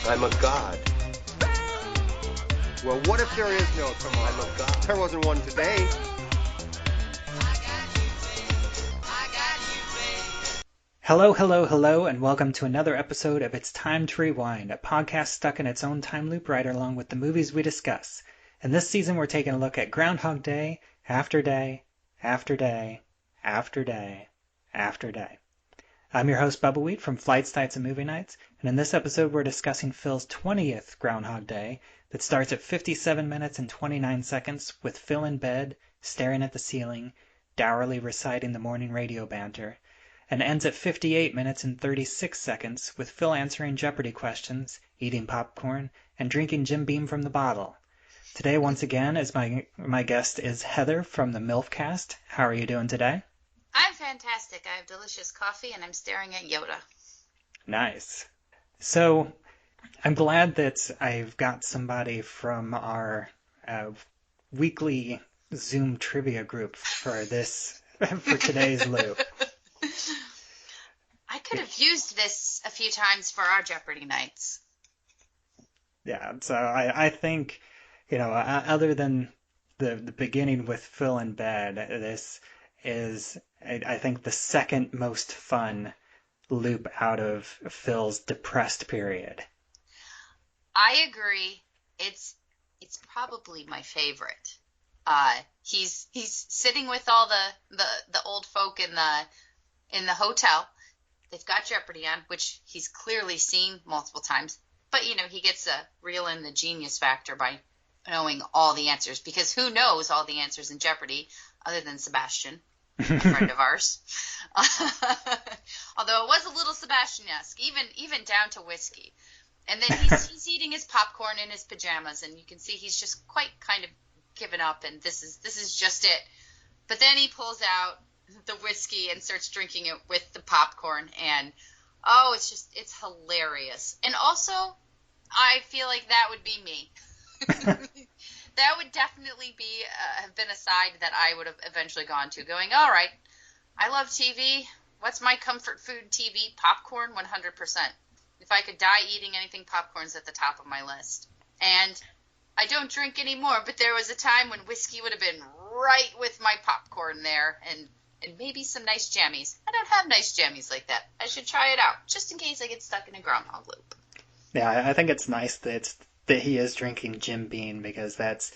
I'm a god. Well, what if there is no tomorrow? I'm a god. There wasn't one today. Hello, hello, hello, and welcome to another episode of It's Time to Rewind, a podcast stuck in its own time loop right along with the movies we discuss. And this season we're taking a look at Groundhog Day, after day, after day, after day, after day. I'm your host, Bubba Wheat from Flights, Nights, and Movie Nights, and in this episode we're discussing Phil's 20th Groundhog Day that starts at 57 minutes and 29 seconds with Phil in bed, staring at the ceiling, dourly reciting the morning radio banter, and ends at 58 minutes and 36 seconds with Phil answering Jeopardy questions, eating popcorn, and drinking Jim Beam from the bottle. Today, once again, as my guest is Heather from the MILFcast. How are you doing today? I'm fantastic. I have delicious coffee, and I'm staring at Yoda. Nice. So, I'm glad that I've got somebody from our weekly Zoom trivia group for today's loop. I could have used this a few times for our Jeopardy nights. Yeah, so I think, other than the beginning with Phil in bed, this is, I think, the second most fun loop out of Phil's depressed period. I agree. It's probably my favorite. He's sitting with all the old folk in the hotel. They've got Jeopardy on, which he's clearly seen multiple times. But, he gets a reel in the genius factor by knowing all the answers. Because who knows all the answers in Jeopardy other than Sebastian, a friend of ours. Although it was a little Sebastian-esque, even down to whiskey. And then he's eating his popcorn in his pajamas, and you can see he's just quite kind of given up, and this is just it. But then he pulls out the whiskey and starts drinking it with the popcorn, and it's hilarious. And also, I feel like that would be me. That would definitely have been a side that I would have eventually gone to, going, all right, I love TV. What's my comfort food TV? Popcorn, 100%. If I could die eating anything, popcorn's at the top of my list. And I don't drink anymore, but there was a time when whiskey would have been right with my popcorn there, and maybe some nice jammies. I don't have nice jammies like that. I should try it out, just in case I get stuck in a groundhog loop. Yeah, I think it's nice that he is drinking Jim Beam, because that's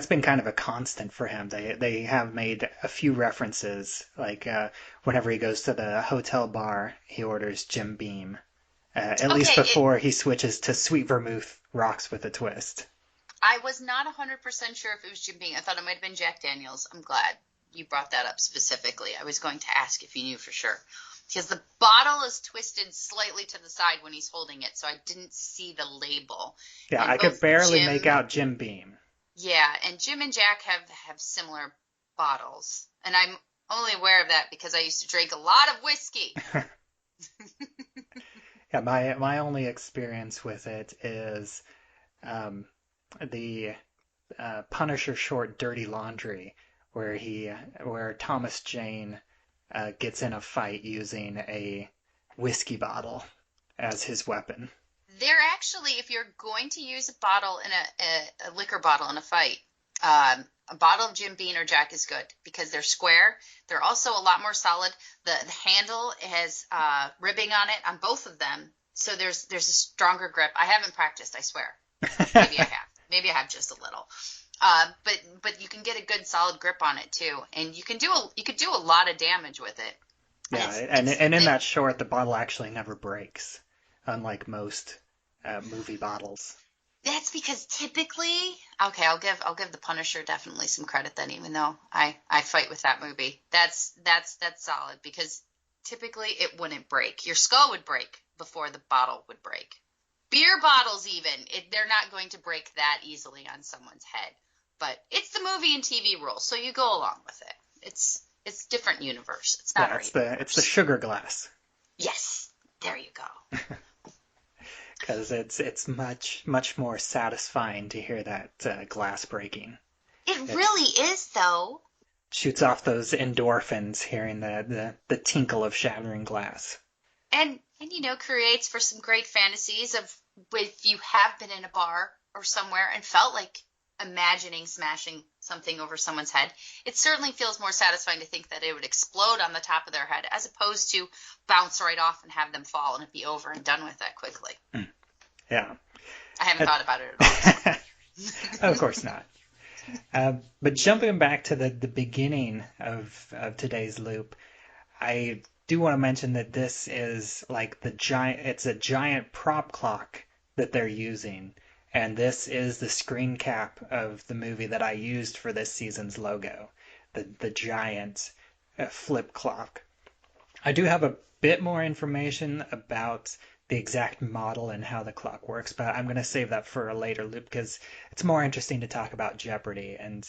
been kind of a constant for him. They have made a few references, like whenever he goes to the hotel bar, he orders Jim Beam. At least before he switches to sweet vermouth rocks with a twist. I was not 100% sure if it was Jim Beam. I thought it might have been Jack Daniels. I'm glad you brought that up specifically. I was going to ask if you knew for sure. Because the bottle is twisted slightly to the side when he's holding it, so I didn't see the label. Yeah, I could barely make out Jim Beam. Yeah, and Jim and Jack have similar bottles. And I'm only aware of that because I used to drink a lot of whiskey. Yeah, my only experience with it is the Punisher short Dirty Laundry, where Thomas Jane gets in a fight using a whiskey bottle as his weapon. They're actually, if you're going to use a bottle in a liquor bottle in a fight, a bottle of Jim Beam or Jack is good because they're square. They're also a lot more solid. The handle has ribbing on it on both of them, so there's a stronger grip. I haven't practiced, I swear. Maybe I have. Maybe I have just a little. But you can get a good solid grip on it too, and you could do a lot of damage with it. Yeah, and in that short, the bottle actually never breaks, unlike most movie bottles. That's because typically, okay, I'll give the Punisher definitely some credit then, even though I fight with that movie. That's solid because typically it wouldn't break. Your skull would break before the bottle would break. Beer bottles even, they're not going to break that easily on someone's head. But it's the movie and TV rules, so you go along with it. It's different universe. It's not our universe. It's the sugar glass. Yes, there you go. Because it's much more satisfying to hear that glass breaking. It really is, though. Shoots off those endorphins hearing the tinkle of shattering glass. And creates for some great fantasies of if you have been in a bar or somewhere and felt like imagining smashing something over someone's head, it certainly feels more satisfying to think that it would explode on the top of their head as opposed to bounce right off and have them fall and it be over and done with that quickly. Yeah. I haven't thought about it at all. Of course not. But jumping back to the beginning of today's loop, I do want to mention that this is like it's a giant prop clock that they're using. And this is the screen cap of the movie that I used for this season's logo, the giant flip clock. I do have a bit more information about the exact model and how the clock works, but I'm going to save that for a later loop because it's more interesting to talk about Jeopardy, and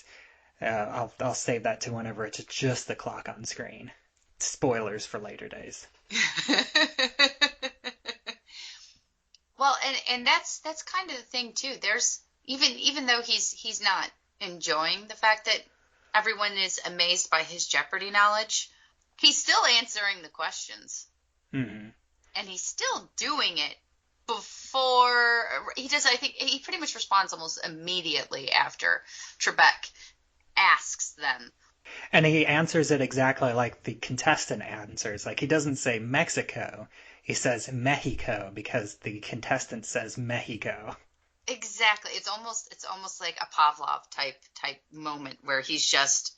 I'll save that to whenever it's just the clock on screen. Spoilers for later days. Well, and that's kind of the thing too. There's even though he's not enjoying the fact that everyone is amazed by his Jeopardy knowledge, he's still answering the questions. Mm-hmm. And he's still doing it before he does. I think he pretty much responds almost immediately after Trebek asks them. And he answers it exactly like the contestant answers. Like, he doesn't say Mexico. He says Mexico because the contestant says Mexico. Exactly. It's almost like a Pavlov type moment where he's just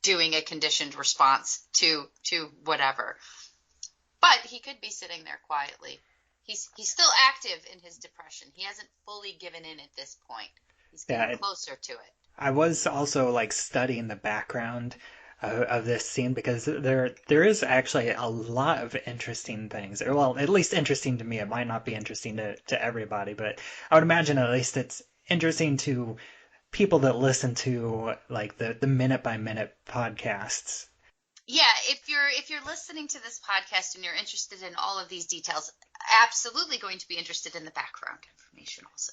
doing a conditioned response to whatever. But he could be sitting there quietly. He's still active in his depression. He hasn't fully given in at this point. He's getting closer to it. I was also like studying the background of this scene because there is actually a lot of interesting things. Well, at least interesting to me. It might not be interesting to everybody, but I would imagine at least it's interesting to people that listen to like the minute by minute podcasts. Yeah, if you're listening to this podcast and you're interested in all of these details, absolutely going to be interested in the background information also.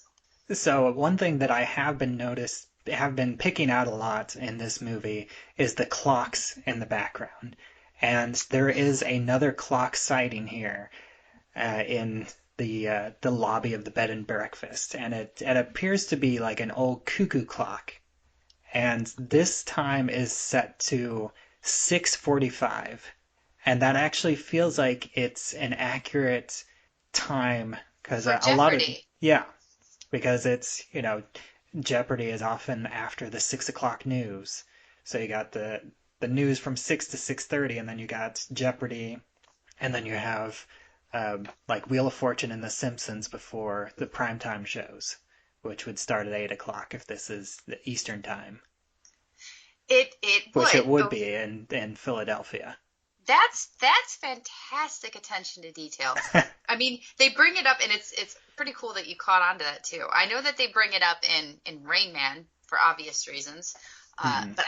So one thing that I have been picking out a lot in this movie is the clocks in the background. And there is another clock sighting here in the lobby of the bed and breakfast, and it appears to be like an old cuckoo clock. And this time is set to 6:45, and that actually feels like it's an accurate time because a lot of because it's Jeopardy is often after the 6 o'clock news, so you got the news from 6 to 6:30, and then you got Jeopardy, and then you have like Wheel of Fortune and The Simpsons before the primetime shows, which would start at 8 o'clock if this is the Eastern time. Which it would be in Philadelphia. That's fantastic attention to detail. I mean, they bring it up, and it's pretty cool that you caught on to that too. I know that they bring it up in Rain Man for obvious reasons, but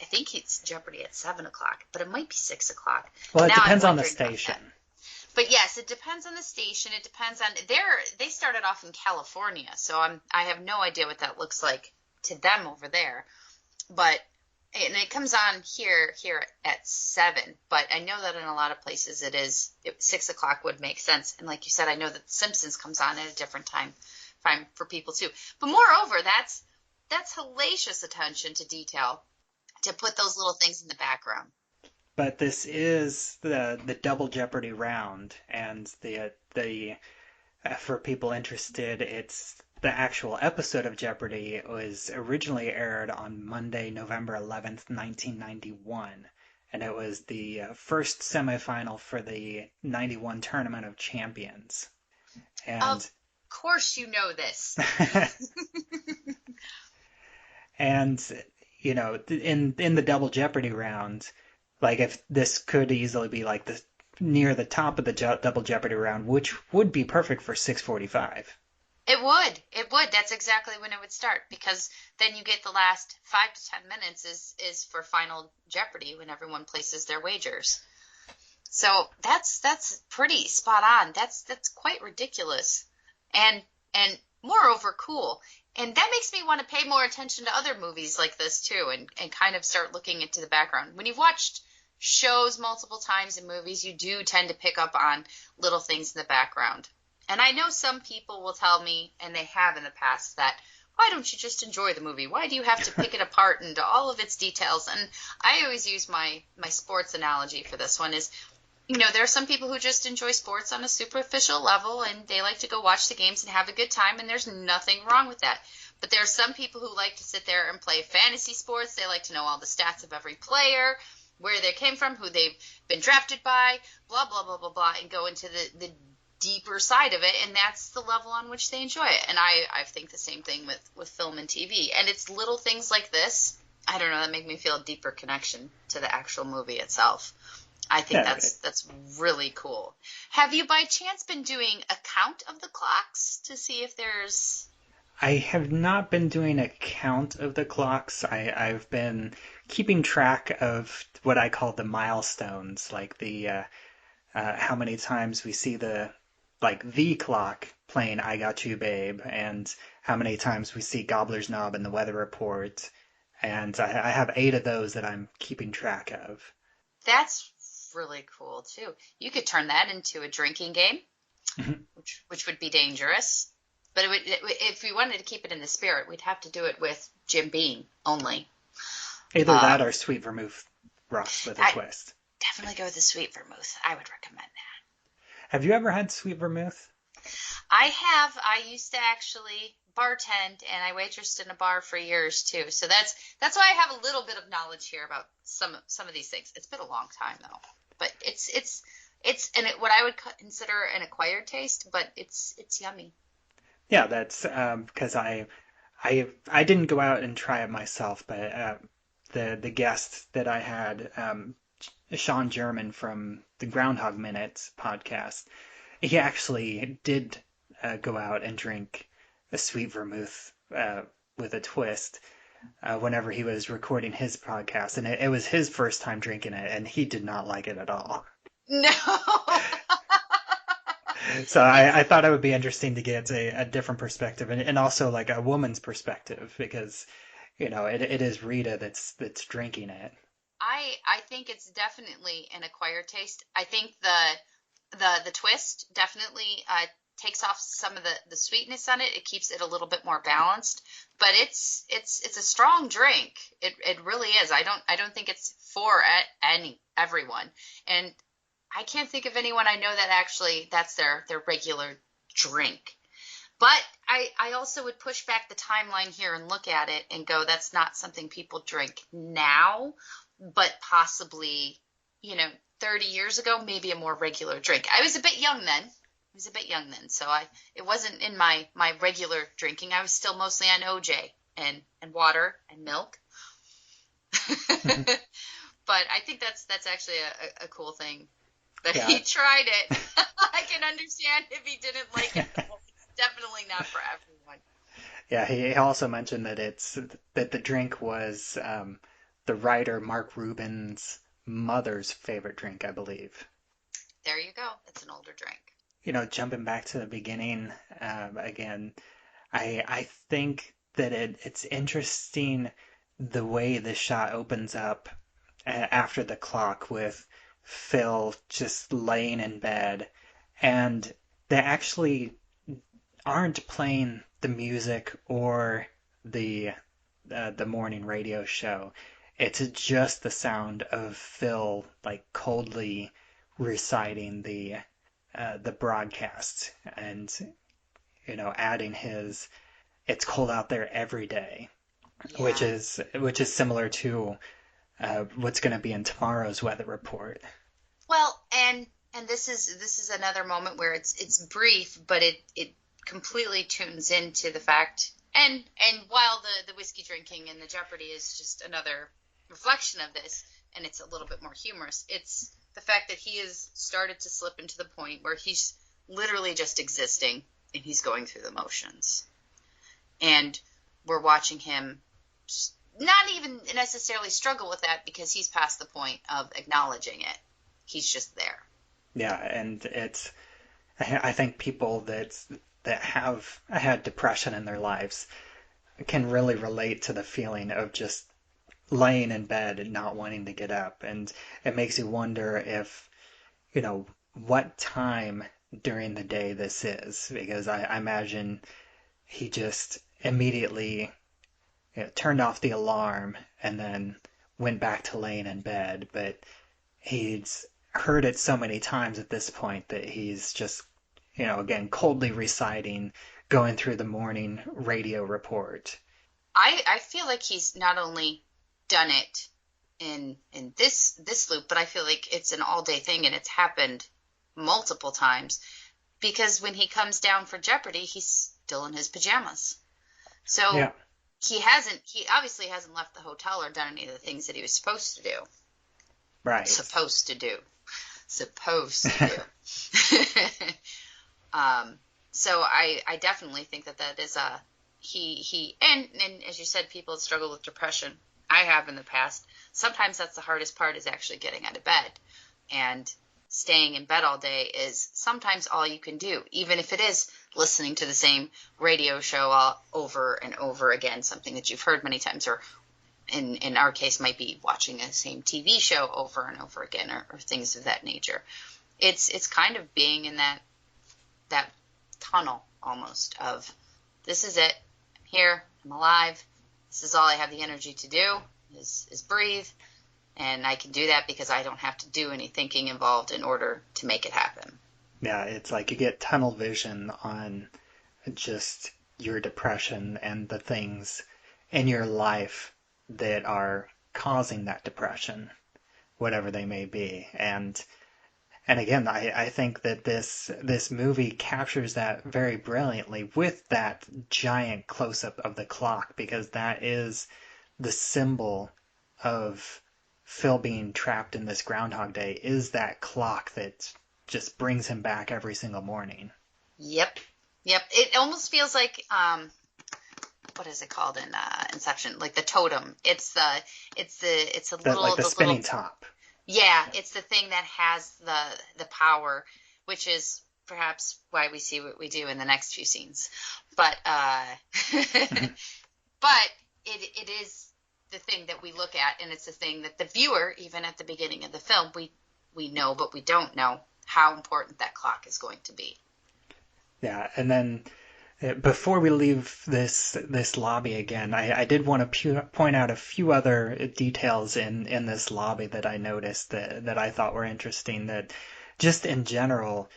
I think it's Jeopardy at 7 o'clock, but it might be 6 o'clock. Well, it depends on the station. But yes, it depends on the station. It depends on they started off in California, so I have no idea what that looks like to them over there, but. And it comes on here at 7, but I know that in a lot of places 6 o'clock would make sense. And like you said, I know that The Simpsons comes on at a different time for people too. But moreover, that's hellacious attention to detail to put those little things in the background. But this is the Double Jeopardy round, and the for people interested, it's the actual episode of Jeopardy was originally aired on Monday, November 11th, 1991, and it was the first semifinal for the 91 Tournament of Champions. And of course you know this. And, in the Double Jeopardy round, like if this could easily be like near the top of the Double Jeopardy round, which would be perfect for 6:45. It would. That's exactly when it would start, because then you get the last 5 to 10 minutes is for Final Jeopardy when everyone places their wagers. So that's pretty spot on. That's quite ridiculous, and moreover cool. And that makes me want to pay more attention to other movies like this too, and kind of start looking into the background. When you've watched shows multiple times in movies, you do tend to pick up on little things in the background. And I know some people will tell me, and they have in the past, that why don't you just enjoy the movie? Why do you have to pick it apart into all of its details? And I always use my sports analogy for this one is, there are some people who just enjoy sports on a superficial level and they like to go watch the games and have a good time, and there's nothing wrong with that. But there are some people who like to sit there and play fantasy sports. They like to know all the stats of every player, where they came from, who they've been drafted by, blah, blah, blah, blah, blah, and go into the deeper side of it, and that's the level on which they enjoy it. And I think the same thing with film and TV. And it's little things like this, I don't know, that make me feel a deeper connection to the actual movie itself. I think that's really cool. Have you by chance been doing a count of the clocks to see if there's... I have not been doing a count of the clocks. I've been keeping track of what I call the milestones, like the how many times we see the clock playing "I Got You, Babe," and how many times we see Gobbler's Knob in the weather report. And I have 8 of those that I'm keeping track of. That's really cool too. You could turn that into a drinking game, which would be dangerous. But if we wanted to keep it in the spirit, we'd have to do it with Jim Beam only. Either that or sweet vermouth rocks with a twist. Definitely go with the sweet vermouth. I would recommend that. Have you ever had sweet vermouth? I have. I used to actually bartend, and I waitressed in a bar for years too. So that's why I have a little bit of knowledge here about some of these things. It's been a long time though, but it's what I would consider an acquired taste, but it's yummy. Yeah, that's because I didn't go out and try it myself, but the guest that I had, Sean German from the Groundhog Minutes podcast, he actually did go out and drink a sweet vermouth with a twist whenever he was recording his podcast, and it was his first time drinking it, and he did not like it at all. No. So I thought it would be interesting to get a different perspective, and also like a woman's perspective, because it is Rita that's drinking it. I think it's definitely an acquired taste. I think the twist definitely takes off some of the sweetness on it. It keeps it a little bit more balanced, but it's a strong drink. It really is. I don't think it's for everyone, and I can't think of anyone I know that actually that's their regular drink. But I also would push back the timeline here and look at it and go, that's not something people drink now, but possibly, 30 years ago, maybe a more regular drink. I was a bit young then. So it wasn't in my regular drinking. I was still mostly on OJ and water and milk. But I think that's actually a cool thing. But Yeah. he tried it. I can understand if he didn't like it. It's definitely not for everyone. Yeah, he also mentioned that the drink was the writer Mark Rubin's mother's favorite drink, I believe. There you go. It's an older drink. Jumping back to the beginning again, I think that it's interesting the way the shot opens up after the clock with Phil just laying in bed, and they actually aren't playing the music or the morning radio show. It's just the sound of Phil like coldly reciting the broadcast, and adding his "It's cold out there every day," Yeah. which is similar to what's going to be in tomorrow's weather report. Well, and this is another moment where it's brief, but it completely tunes into the fact, and while the whiskey drinking and the Jeopardy is just another reflection of this, and it's a little bit more humorous, it's the fact that he has started to slip into the point where he's literally just existing and he's going through the motions, and we're watching him not even necessarily struggle with that because he's past the point of acknowledging it. He's just there. Yeah, and I think people that have had depression in their lives can really relate to the feeling of just laying in bed and not wanting to get up. And it makes you wonder if, what time during the day this is, because I imagine he just immediately turned off the alarm and then went back to laying in bed. But he's heard it so many times at this point that he's just, again, coldly reciting, going through the morning radio report. I feel like he's not only done it in this loop, but I feel like it's an all day thing, and it's happened multiple times, because when he comes down for Jeopardy, he's still in his pajamas. So Yeah. he obviously hasn't left the hotel or done any of the things that he was supposed to do. Right. Supposed to do. So I definitely think that is he and as you said, people struggle with depression. I have in the past. Sometimes that's the hardest part, is actually getting out of bed, and staying in bed all day is sometimes all you can do, even if it is listening to the same radio show all over and over again, something that you've heard many times, or in our case might be watching a same TV show over and over again, or things of that nature. It's kind of being in that tunnel almost of, this is it, I'm here, I'm alive, this is all I have the energy to do is breathe, and I can do that because I don't have to do any thinking involved in order to make it happen. Yeah, it's like you get tunnel vision on just your depression and the things in your life that are causing that depression, whatever they may be. And again, I think that this movie captures that very brilliantly with that giant close-up of the clock, because that is the symbol of Phil being trapped in this Groundhog Day, is that clock that just brings him back every single morning. Yep. It almost feels like what is it called in Inception? Like the totem. It's a little, like the spinning little, top. Yeah, it's the thing that has the power, which is perhaps why we see what we do in the next few scenes. But but it is the thing that we look at, and it's the thing that the viewer, even at the beginning of the film, we know, but we don't know how important that clock is going to be. Yeah, and then before we leave this lobby again, I did want to point out a few other details in this lobby that I noticed that I thought were interesting. That just in general,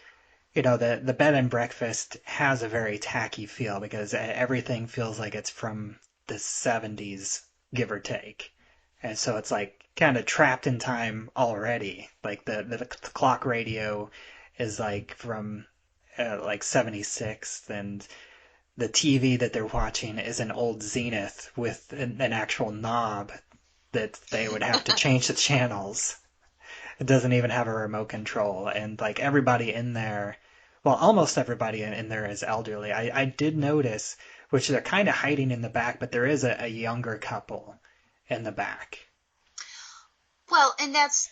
the bed and breakfast has a very tacky feel, because everything feels like it's from the 70s, give or take. And so it's like kind of trapped in time already. Like the clock radio is like from like 76, and the TV that they're watching is an old Zenith with an actual knob that they would have to change the channels. It doesn't even have a remote control. And like everybody in there, well, almost everybody in there is elderly. I did notice, which they're kind of hiding in the back, but there is a younger couple in the back. Well, and that's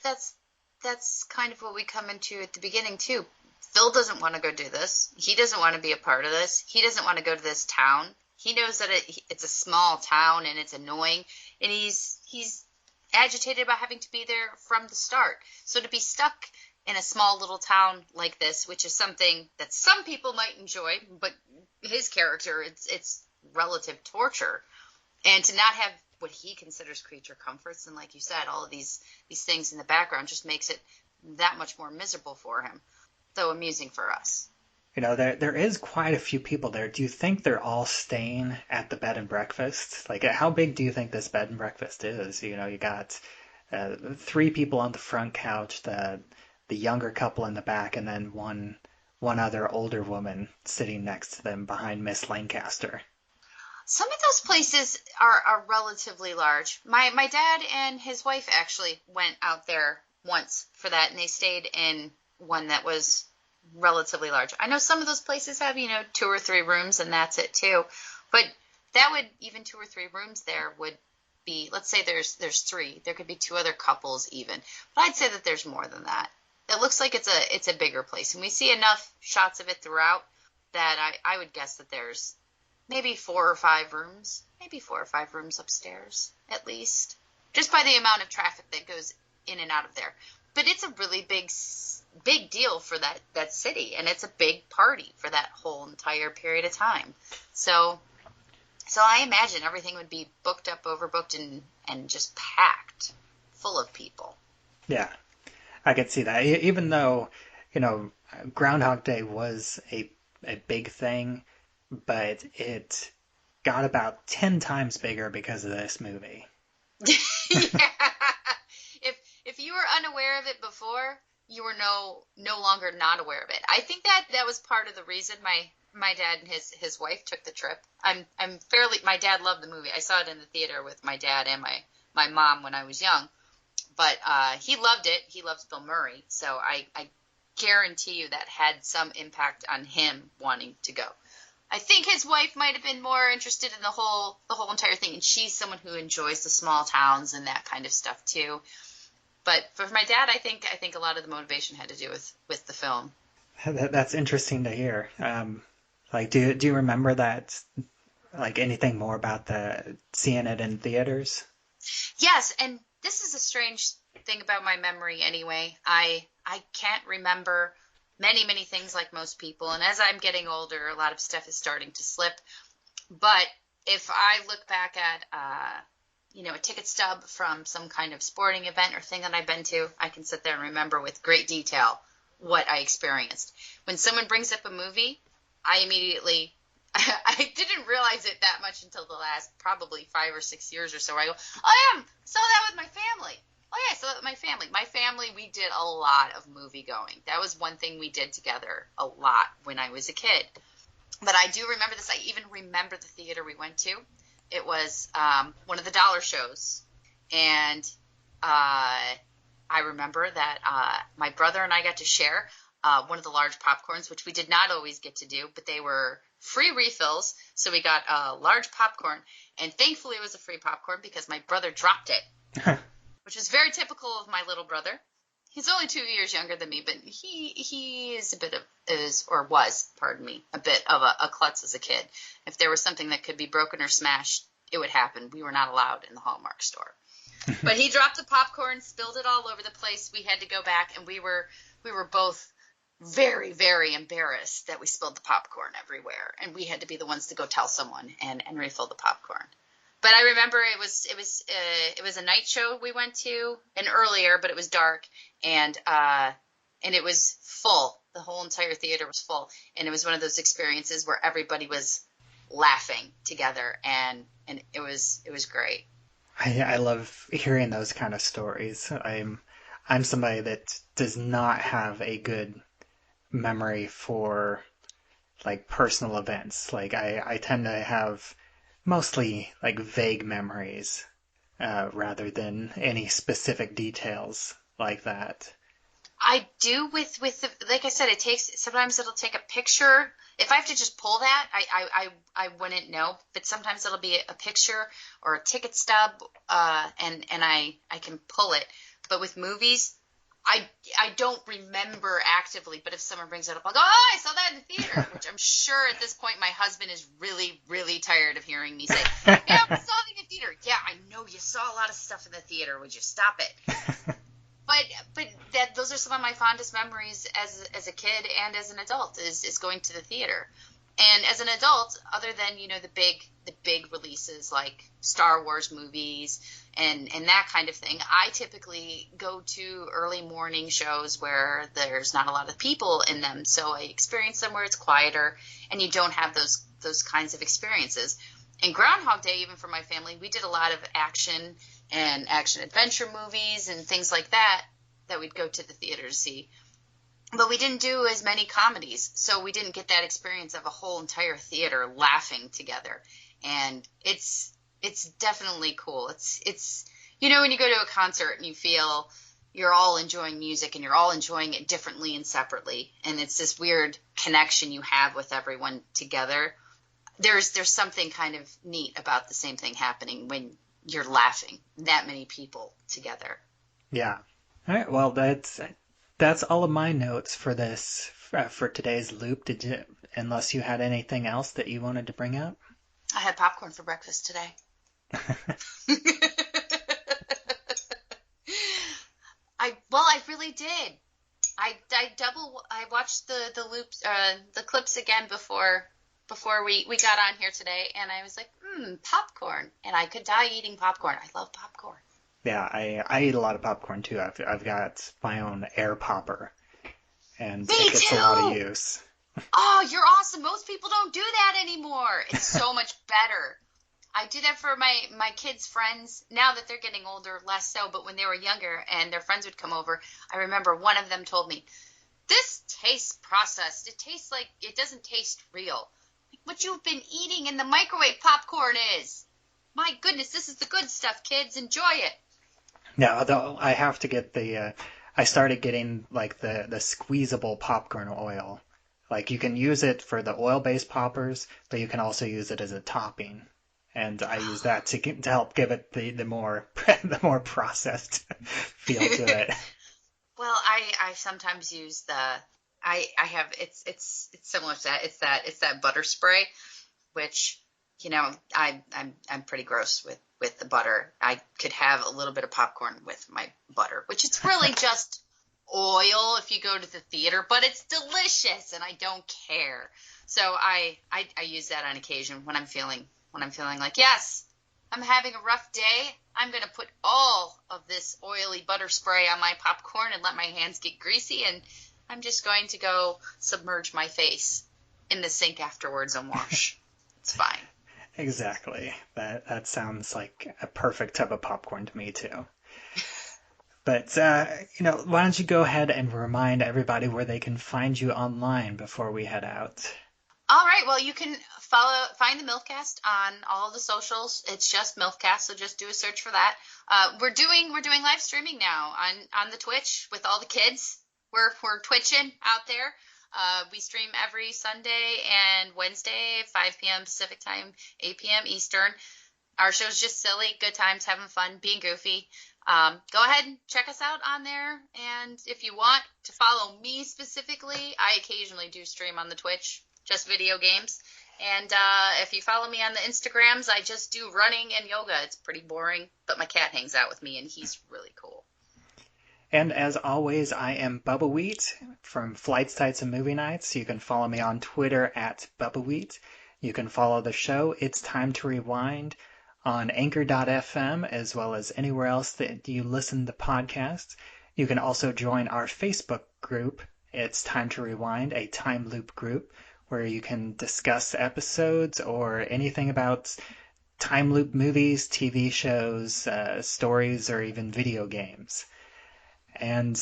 kind of what we come into at the beginning too. Phil doesn't want to go do this. He doesn't want to be a part of this. He doesn't want to go to this town. He knows that it's a small town and it's annoying, and he's agitated about having to be there from the start. So to be stuck in a small little town like this, which is something that some people might enjoy, but his character, it's relative torture. And to not have what he considers creature comforts, and like you said, all of these things in the background, just makes it that much more miserable for him, though amusing for us. There is quite a few people there. Do you think they're all staying at the bed and breakfast? Like, how big do you think this bed and breakfast is? You got 3 people on the front couch, the younger couple in the back, and then one other older woman sitting next to them behind Miss Lancaster. Some of those places are relatively large. My dad and his wife actually went out there once for that, and they stayed in one that was relatively large. I know some of those places have, 2 or 3 rooms, and that's it too. But that would, even 2 or 3 rooms there would be, let's say there's 3. There could be 2 other couples even. But I'd say that there's more than that. It looks like it's a bigger place. And we see enough shots of it throughout that I would guess that there's maybe 4 or 5 rooms. Maybe 4 or 5 rooms upstairs, at least. Just by the amount of traffic that goes in and out of there. But it's a really big big deal for that city, and it's a big party for that whole entire period of time. So I imagine everything would be booked up, overbooked, and just packed full of people. Yeah, I could see that. Even though, Groundhog Day was a big thing, but it got about 10 times bigger because of this movie. Yeah. If you were unaware of it before, you were no longer not aware of it. I think that was part of the reason my dad and his wife took the trip. My dad loved the movie. I saw it in the theater with my dad and my mom when I was young. But he loved it. He loves Bill Murray. So I guarantee you that had some impact on him wanting to go. I think his wife might have been more interested in the whole entire thing, and she's someone who enjoys the small towns and that kind of stuff too. But for my dad, I think a lot of the motivation had to do with the film. That's interesting to hear. Do you remember that? Like anything more about seeing it in theaters? Yes, and this is a strange thing about my memory anyway. I can't remember many things like most people, and as I'm getting older, a lot of stuff is starting to slip. But if I look back at a ticket stub from some kind of sporting event or thing that I've been to, I can sit there and remember with great detail what I experienced. When someone brings up a movie, I immediately I didn't realize it that much until the last probably 5 or 6 years or so. I go, oh yeah, saw that with my family. Oh yeah, I saw that with my family. My family, we did a lot of movie going. That was one thing we did together a lot when I was a kid. But I do remember this. I even remember the theater we went to. It was one of the dollar shows, and I remember that my brother and I got to share one of the large popcorns, which we did not always get to do, but they were free refills, so we got a large popcorn, and thankfully it was a free popcorn because my brother dropped it, which is very typical of my little brother. He's only 2 years younger than me, but he is a bit of a klutz as a kid. If there was something that could be broken or smashed, it would happen. We were not allowed in the Hallmark store. But he dropped the popcorn, spilled it all over the place. We had to go back, and we were both very, very embarrassed that we spilled the popcorn everywhere, and we had to be the ones to go tell someone and refill the popcorn. But I remember it was a night show we went to, and earlier, but it was dark, and it was full. The whole entire theater was full, and it was one of those experiences where everybody was laughing together, and it was great. I love hearing those kind of stories. I'm somebody that does not have a good memory for like personal events. Like I tend to have mostly like vague memories rather than any specific details like that. I do with like I said, sometimes it'll take a picture. If I have to just pull that, I wouldn't know. But sometimes it'll be a picture or a ticket stub, and I can pull it. But with movies, I don't remember actively. But if someone brings it up, I'll go, oh, I saw that in the theater. Which I'm sure at this point my husband is really, really tired of hearing me say, yeah, we saw it in the theater. Yeah, I know you saw a lot of stuff in the theater. Would you stop it? But those are some of my fondest memories as a kid and as an adult is going to the theater. And as an adult, other than the big releases like Star Wars movies and that kind of thing, I typically go to early morning shows where there's not a lot of people in them. So I experience them where it's quieter and you don't have those kinds of experiences. And Groundhog Day, even for my family, we did a lot of action and action-adventure movies and things like that we'd go to the theater to see. But we didn't do as many comedies, so we didn't get that experience of a whole entire theater laughing together. And it's definitely cool. It's when you go to a concert and you feel you're all enjoying music and you're all enjoying it differently and separately, and it's this weird connection you have with everyone together. There's something kind of neat about the same thing happening when you're laughing, that many people together. Yeah. All right. Well, that's all of my notes for this for today's loop. Unless you had anything else that you wanted to bring up? I had popcorn for breakfast today. I really did. I watched the loops, the clips again before we got on here today, and I was like, popcorn, and I could die eating popcorn. I love popcorn. Yeah, I eat a lot of popcorn too. I've got my own air popper, and Me it gets a lot of too. use. Oh, you're awesome. Most people don't do that anymore. It's so much better. I do that for my kids' friends. Now that they're getting older, less so, but when they were younger and their friends would come over, I remember one of them told me, "This tastes processed. It tastes like it doesn't taste real. Like what you've been eating in the microwave popcorn is. My goodness, this is the good stuff, kids. Enjoy it." Yeah, although I have to get I started getting like the squeezable popcorn oil. Like you can use it for the oil-based poppers, but you can also use it as a topping. And I use that to help give it the more the more processed feel to it. Well, I sometimes use I have it's similar to that. It's that butter spray, which I'm pretty gross with the butter. I could have a little bit of popcorn with my butter, which it's really just oil if you go to the theater, but it's delicious and I don't care. So I use that on occasion when I'm feeling like, yes, I'm having a rough day. I'm going to put all of this oily butter spray on my popcorn and let my hands get greasy, and I'm just going to go submerge my face in the sink afterwards and wash. It's fine. Exactly. That sounds like a perfect type of popcorn to me too. But why don't you go ahead and remind everybody where they can find you online before we head out? All right. Well, you can find the MILFcast on all the socials. It's just MILFcast, so just do a search for that. We're doing live streaming now on the Twitch with all the kids. We're twitching out there. We stream every Sunday and Wednesday, 5 p.m. Pacific time, 8 p.m. Eastern. Our show's just silly, good times, having fun, being goofy. Go ahead and check us out on there. And if you want to follow me specifically, I occasionally do stream on the Twitch, just video games. And if you follow me on the Instagrams, I just do running and yoga. It's pretty boring, but my cat hangs out with me, and he's really cool. And as always, I am Bubba Wheat from Flights, Tights, and Movie Nights. You can follow me on Twitter at Bubba Wheat. You can follow the show, It's Time to Rewind, on Anchor.fm, as well as anywhere else that you listen to podcasts. You can also join our Facebook group, It's Time to Rewind, a time loop group, where you can discuss episodes or anything about time loop movies, TV shows, stories, or even video games. And,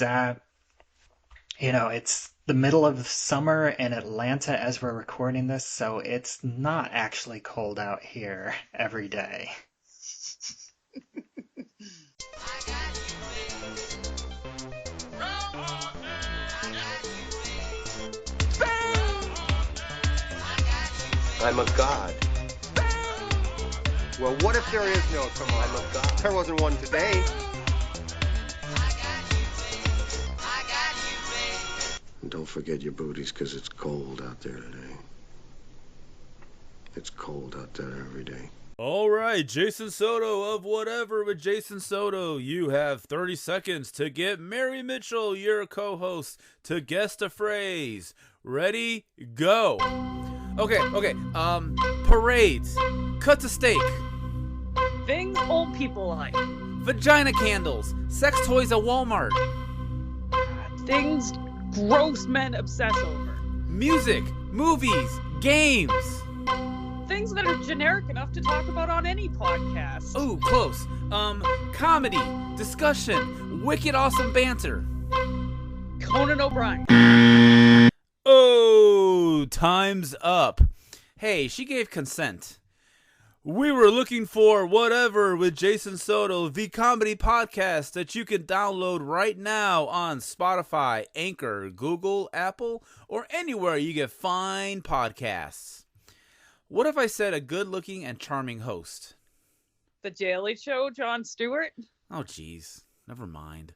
it's the middle of summer in Atlanta as we're recording this, so it's not actually cold out here every day. I'm a god. Well, what if there is no tomorrow? I'm a god. There wasn't one today. And don't forget your booties, because it's cold out there today. It's cold out there every day. All right, Jason Soto of Whatever with Jason Soto. You have 30 seconds to get Mary Mitchell, your co-host, to guess a phrase. Ready, go. Okay. Parades. Cut to steak. Things old people like. Vagina candles. Sex toys at Walmart. Things gross men obsess over. Music. Movies. Games. Things that are generic enough to talk about on any podcast. Ooh, close. Comedy. Discussion. Wicked awesome banter. Conan O'Brien. Oh, time's up. Hey, she gave consent. We were looking for Whatever with Jason Soto, the comedy podcast that you can download right now on Spotify, Anchor, Google, Apple, or anywhere you get fine podcasts. What if I said a good-looking and charming host? The Daily Show, Jon Stewart. Oh, geez. Never mind.